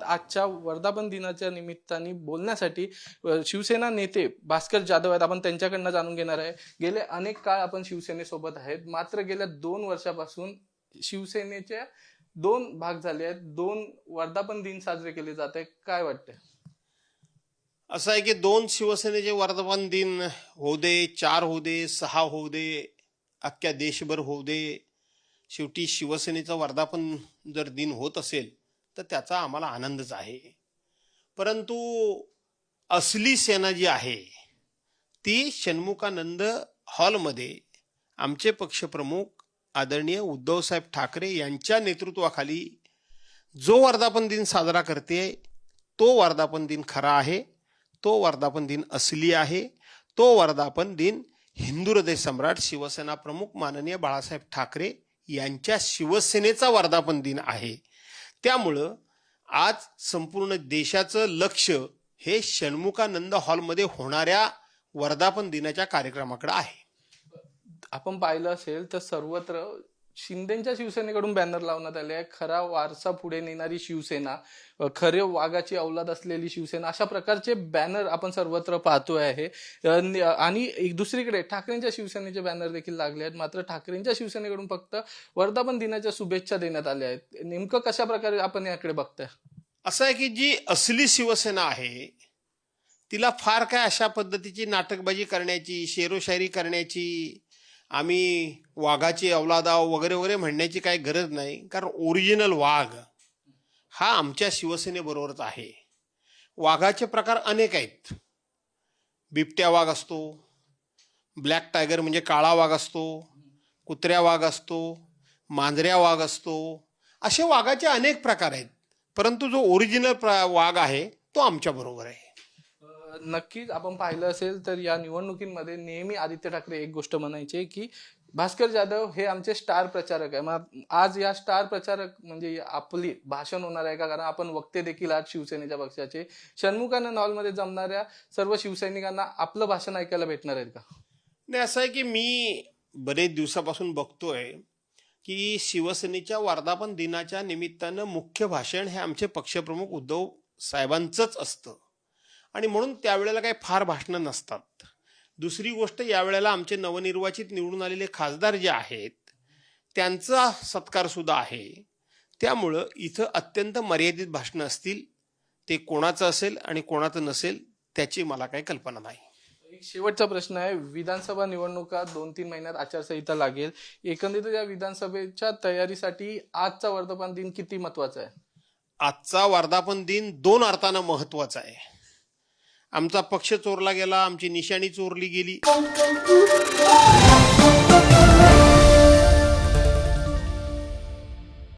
आजच्या वर्धापन दिनाच्या निमित्ताने बोलण्यासाठी शिवसेना नेते भास्कर जाधव आहेत. आपण त्यांच्याकडनं जाणून घेणार आहे. गेले अनेक काळ आपण शिवसेनेसोबत आहेत, मात्र गेल्या 2 वर्षापासून शिवसेनेचे 2 भाग झाले आहेत. 2 वर्धापन दिन साजरे केले जात आहे. काय वाटतंय? असं आहे की 2 शिवसेनेचे वर्धापन दिन होऊ दे, 4 होऊ दे, 6 होऊ दे, अख्ख्या देशभर होऊ दे, शेवटी शिवसेनेचा वर्धापन जर दिन होत असेल तर त्याचा आम्हाला आनंदच आहे. परंतु असली सेना जी आहे ती षण्मुखानंद हॉलमध्ये आमचे पक्षप्रमुख आदरणीय उद्धवसाहेब ठाकरे यांच्या नेतृत्वाखाली जो वर्धापन दिन साजरा करते तो वर्धापन दिन खरा आहे, तो वर्धापन दिन असली आहे, तो वर्धापन दिन हिंदू हृदय सम्राट शिवसेना प्रमुख माननीय बाळासाहेब ठाकरे यांच्या शिवसेनेचा वर्धापन दिन आहे. त्यामुळं आज संपूर्ण देशाचं लक्ष हे षण्मुखानंद हॉलमध्ये होणाऱ्या वर्धापन दिनाच्या कार्यक्रमाकडे आहे. आपण पाहिलं असेल तर सर्वत्र शिंदेच्या शिवसेनेकडून बॅनर लावण्यात आले आहे. खरा वारसा पुढे नेणारी शिवसेना, खरे वाघाची औलाद असलेली शिवसेना, अशा प्रकारचे बॅनर आपण सर्वत्र पाहतोय आहे. आणि दुसरीकडे ठाकरेंच्या शिवसेनेचे बॅनर देखील लागले आहेत. मात्र ठाकरेंच्या शिवसेनेकडून फक्त वर्धापन दिनाच्या शुभेच्छा देण्यात आल्या आहेत. नेमकं कशा प्रकारे आपण याकडे बघताय? असं आहे की जी असली शिवसेना आहे तिला फार काय अशा पद्धतीची नाटकबाजी करण्याची, शेरोशायरी करण्याची, आम्ही वाघाची औलादाव वगैरे वगैरे म्हणण्याची काही गरज नाही. कारण ओरिजिनल वाघ हा आमच्या शिवसेनेबरोबरच आहे. वाघाचे प्रकार अनेक आहेत. बिबट्या वाघ असतो, ब्लॅक टायगर म्हणजे काळा वाघ असतो, कुत्र्या वाघ असतो, मांजऱ्या वाघ असतो, असे वाघाचे अनेक प्रकार आहेत. परंतु जो ओरिजिनल वाघ आहे तो आमच्या बरोबर आहे. नक्कीच आपण पाहिलं असेल तर या निवडणुकीमध्ये नेहमी आदित्य ठाकरे एक गोष्ट म्हणायचे की भास्कर जाधव हे आमचे स्टार प्रचारक आहे. मग आज या स्टार प्रचारक म्हणजे आपली भाषण होणार आहे का? कारण आपण वक्ते देखील आज शिवसेनेच्या पक्षाचे. षण्मुखानंद हॉलमध्ये जमणाऱ्या सर्व शिवसैनिकांना आपलं भाषण ऐकायला भेटणार आहेत का? नाही, असं आहे की मी बरेच दिवसापासून बघतोय की शिवसेनेच्या वर्धापन दिनाच्या निमित्तानं मुख्य भाषण हे आमचे पक्षप्रमुख उद्धव साहेबांचंच असतं आणि म्हणून त्यावेळेला काही फार भाषणं नसतात. दुसरी गोष्ट, यावेळेला आमचे नवनिर्वाचित निवडून आलेले खासदार जे आहेत त्यांचा सत्कार सुद्धा आहे. त्यामुळं इथं अत्यंत मर्यादित भाषणं असतील. ते कोणाचं असेल आणि कोणाचं नसेल त्याची मला काही कल्पना नाही. एक शेवटचा प्रश्न आहे. विधानसभा निवडणुका 2-3 महिन्यात आचारसंहिता लागेल. एकंदरीत या विधानसभेच्या तयारीसाठी आजचा वर्धापन दिन किती महत्वाचा आहे? आजचा वर्धापन दिन 2 अर्थानं महत्वाचा आहे. आमचा पक्ष चोरला गेला, आमची निशाणी चोरली गेली.